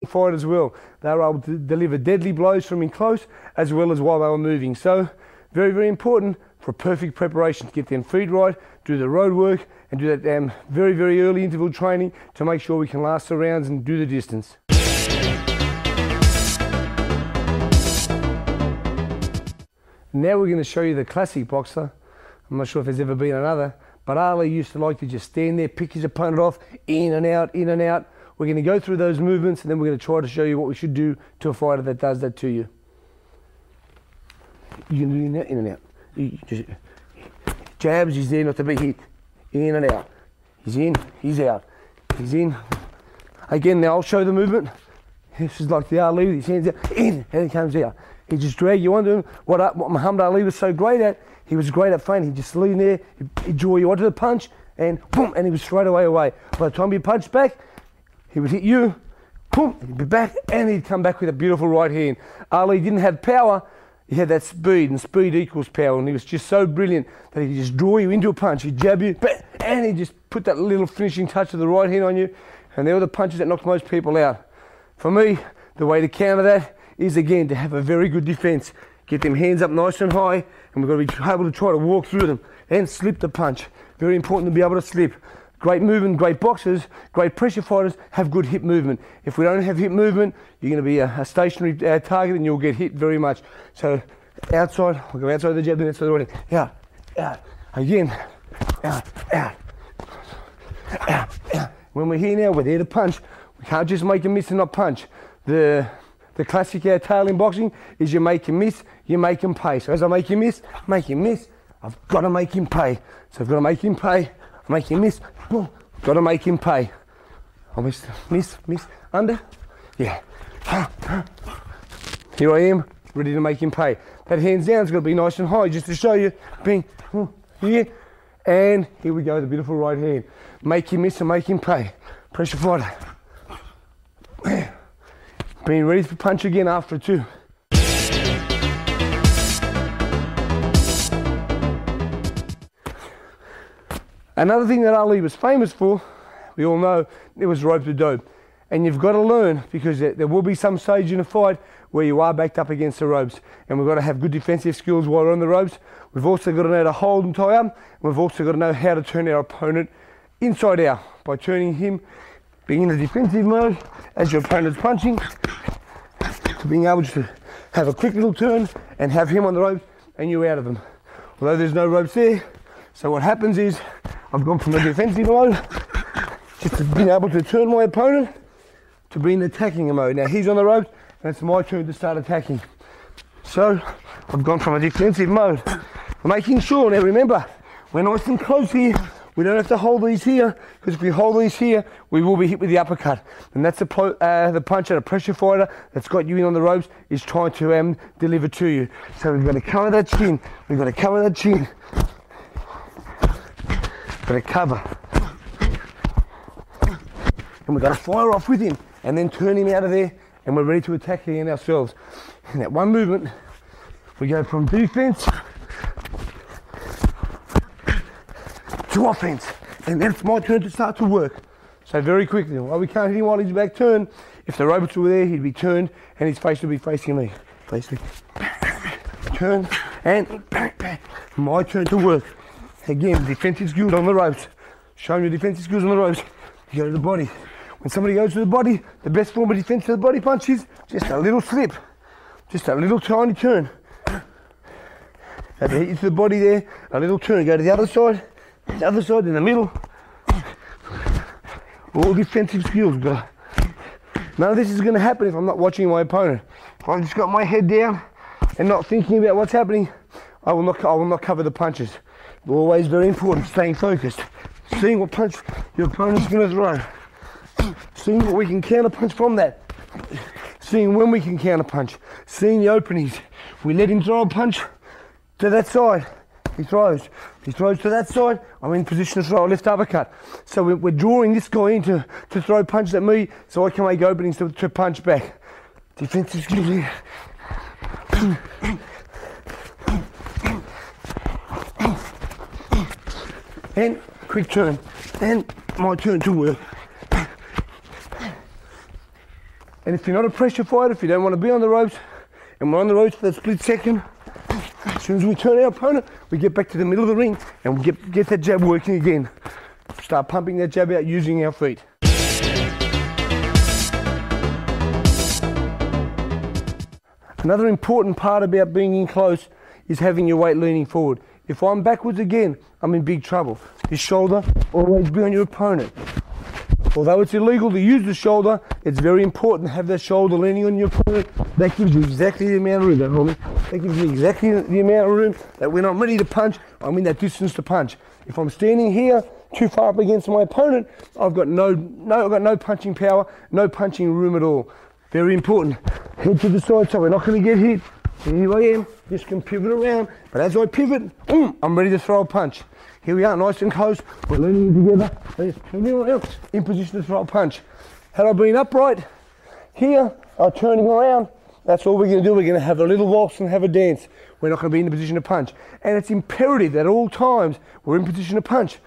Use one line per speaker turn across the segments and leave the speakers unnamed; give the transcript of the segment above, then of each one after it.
fight as well. They were able to deliver deadly blows from in close as well as while they were moving. So very, very important for perfect preparation to get them feet right, do the road work, and do that very, very early interval training to make sure we can last the rounds and do the distance. Now we're going to show you the classic boxer. I'm not sure if there's ever been another, but Ali used to like to just stand there, pick his opponent off, in and out, in and out. We're going to go through those movements and then we're going to try to show you what we should do to a fighter that does that to you. You can do in and out. Just jabs, he's there not to be hit. In and out. He's in, he's out. He's in. Again, now I'll show the movement. This is like the Ali with his hands out, in, and he comes out. He just drag you onto him. What Muhammad Ali was so great at, he was great at feinting. He'd just lean there, he'd draw you onto the punch, and boom, and he was straight away. By the time you punch back, he would hit you, boom, he'd be back, and he'd come back with a beautiful right hand. Ali didn't have power, he had that speed, and speed equals power, and he was just so brilliant that he could just draw you into a punch, he'd jab you, and he'd just put that little finishing touch of the right hand on you, and they were the punches that knocked most people out. For me, the way to counter that is, again, to have a very good defense. Get them hands up nice and high, and we've got to be able to try to walk through them and slip the punch. Very important to be able to slip. Great movement, great boxers, great pressure fighters have good hip movement. If we don't have hip movement, you're going to be a stationary target and you'll get hit very much. So outside, we'll go outside the jab, then outside the right hand. Out, again, out. When we're here now, we're there to punch. We can't just make a miss and not punch. The classic tail in boxing is you make him miss, you make him pay. So as I make him miss, I've got to make him pay. So I've got to make him pay, make him miss, boom, got to make him pay. I miss, under, yeah. Here I am, ready to make him pay. That hands down's got to be nice and high just to show you. Bing, here, and here we go, the beautiful right hand. Make him miss and make him pay. Pressure fighter. Being ready to punch again after two. Another thing that Ali was famous for, we all know, it was rope to dope. And you've got to learn, because there will be some stage in a fight where you are backed up against the ropes. And we've got to have good defensive skills while we're on the ropes. We've also got to know how to hold and tie up. And we've also got to know how to turn our opponent inside out by turning him, being in the defensive mode as your opponent's punching, to being able to have a quick little turn and have him on the ropes and you out of them. Although there's no ropes there, so what happens is I've gone from the defensive mode just to being able to turn my opponent to be in the attacking mode. Now he's on the ropes and it's my turn to start attacking. So I've gone from a defensive mode, making sure, now remember, we're nice and close here. We don't have to hold these here, because if we hold these here, we will be hit with the uppercut. And that's the punch that a pressure fighter that's got you in on the ropes is trying to deliver to you. So we've got to cover that chin. We've got to cover that chin. Got to cover. And we've got to fire off with him and then turn him out of there, and we're ready to attack again ourselves. In that one movement, we go from defense to offense, and then it's my turn to start to work. So very quickly, while we can't hit him while he's back turned, if the ropes were there, he'd be turned and his face would be facing me. Facing, turn, and my turn to work. Again, defensive skills on the ropes. Showing your defensive skills on the ropes. You go to the body. When somebody goes to the body, the best form of defense to the body punch is just a little slip, just a little tiny turn. Have to hit you to the body there, a little turn, go to the other side in the middle. All defensive skills. None of this is going to happen if I'm not watching my opponent. If I've just got my head down and not thinking about what's happening, I will not cover the punches. Always very important, staying focused. Seeing what punch your opponent's going to throw. Seeing what we can counter punch from that. Seeing when we can counter punch. Seeing the openings. We let him throw a punch to that side. He throws to that side, I'm in position to throw a left uppercut. So we're drawing this guy in to throw punches at me so I can make openings to punch back. Defensive skills here. And quick turn, and my turn to work. And if you're not a pressure fighter, if you don't want to be on the ropes, and we're on the ropes for that split second, as soon as we turn our opponent, we get back to the middle of the ring and we get that jab working again. Start pumping that jab out using our feet. Another important part about being in close is having your weight leaning forward. If I'm backwards again, I'm in big trouble. Your shoulder always be on your opponent. Although it's illegal to use the shoulder, it's very important to have that shoulder leaning on your opponent. That gives you exactly the amount of room. That gives me exactly the amount of room that when I'm ready to punch, I'm in that distance to punch. If I'm standing here too far up against my opponent, I've got no punching power, no punching room at all. Very important. Head to the side so we're not going to get hit. Here I am, just can pivot around, but as I pivot, I'm ready to throw a punch. Here we are, nice and close, we're leaning together, just turning around, in position to throw a punch. Had I been upright, here, I'm turning around, that's all we're going to do. We're going to have a little waltz and have a dance. We're not going to be in a position to punch. And it's imperative that at all times, we're in position to punch.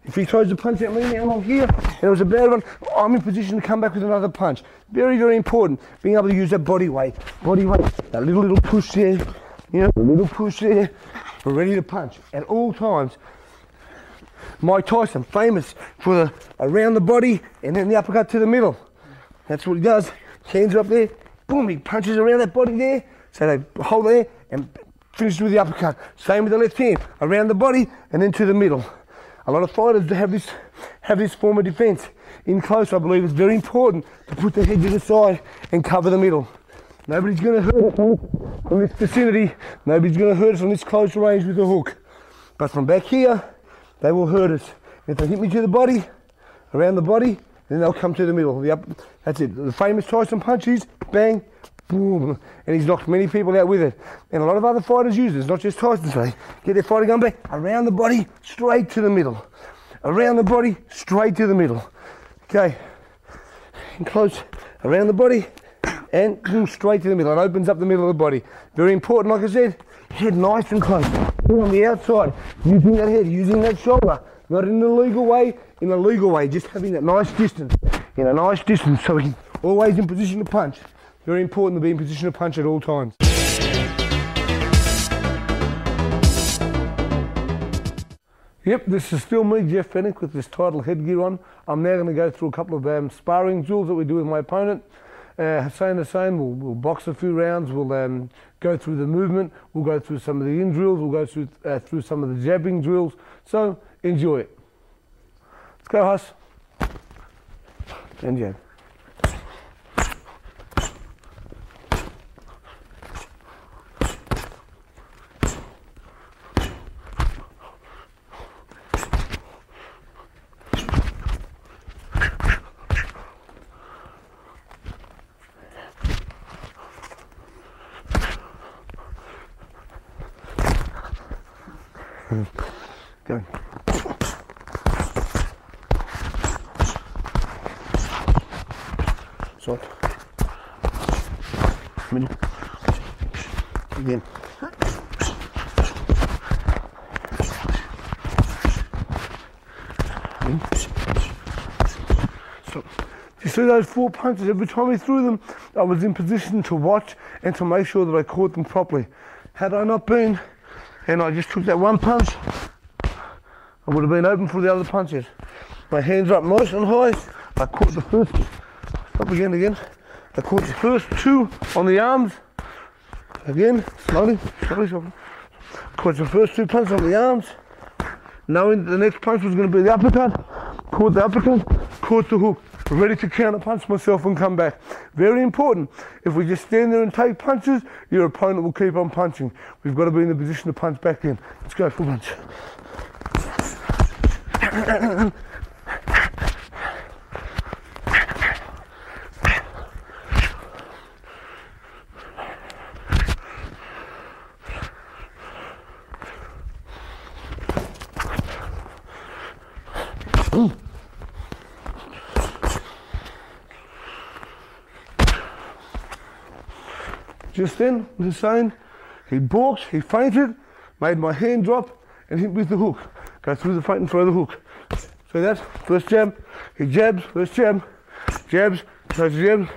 If he throws a punch at me now, I'm here, and it was a bad one, I'm in position to come back with another punch. Very, very important, being able to use that body weight. That little push there, a little push there. We're ready to punch at all times. Mike Tyson, famous for the around the body and then the uppercut to the middle. That's what he does. Hands are up there, boom, he punches around that body there, so they hold there and finish with the uppercut. Same with the left hand, around the body and then to the middle. A lot of fighters have this form of defence. In close, I believe it's very important to put the head to the side and cover the middle. Nobody's going to hurt us from this vicinity. Nobody's going to hurt us from this close range with the hook. But from back here, they will hurt us. If they hit me to the body, around the body, then they'll come to the middle. That's it. The famous Tyson punch is bang, boom, and he's knocked many people out with it. And a lot of other fighters use it. It's not just Tyson. So they get their fighter gun back, around the body, straight to the middle. Around the body, straight to the middle. Okay, in close, around the body, and straight to the middle. It opens up the middle of the body. Very important, like I said, head nice and close. Head on the outside, using that head, using that shoulder. Not in an illegal way, in a legal way, just having that nice distance. In a nice distance, so we can always in position to punch. Very important to be in position to punch at all times. Yep, this is still me, Jeff Fennick, with this title headgear on. I'm now going to go through a couple of sparring drills that we do with my opponent. Same, we'll box a few rounds, we'll go through the movement, we'll go through some of the in drills, we'll go through some of the jabbing drills. So, enjoy it. Let's go, Huss. And jab. Go. Sort. Middle. Again. So, you see those 4 punches? Every time we threw them, I was in position to watch and to make sure that I caught them properly. Had I not been, and I just took that one punch, I would have been open for the other punches. My hands are up nice and high. I caught the first, up again. I caught the first 2 on the arms. Again, slowly. Caught the first 2 punches on the arms. Knowing that the next punch was going to be the uppercut. Caught the uppercut, caught the hook. Ready to counter punch myself and come back. Very important. If we just stand there and take punches, your opponent will keep on punching. We've got to be in the position to punch back in. Let's go, full punch. Just then, the same, he balked, he feinted, made my hand drop and hit with the hook. Go through the feint and throw the hook. So that's first jab, he jabs, first jab, jabs, throws jabs,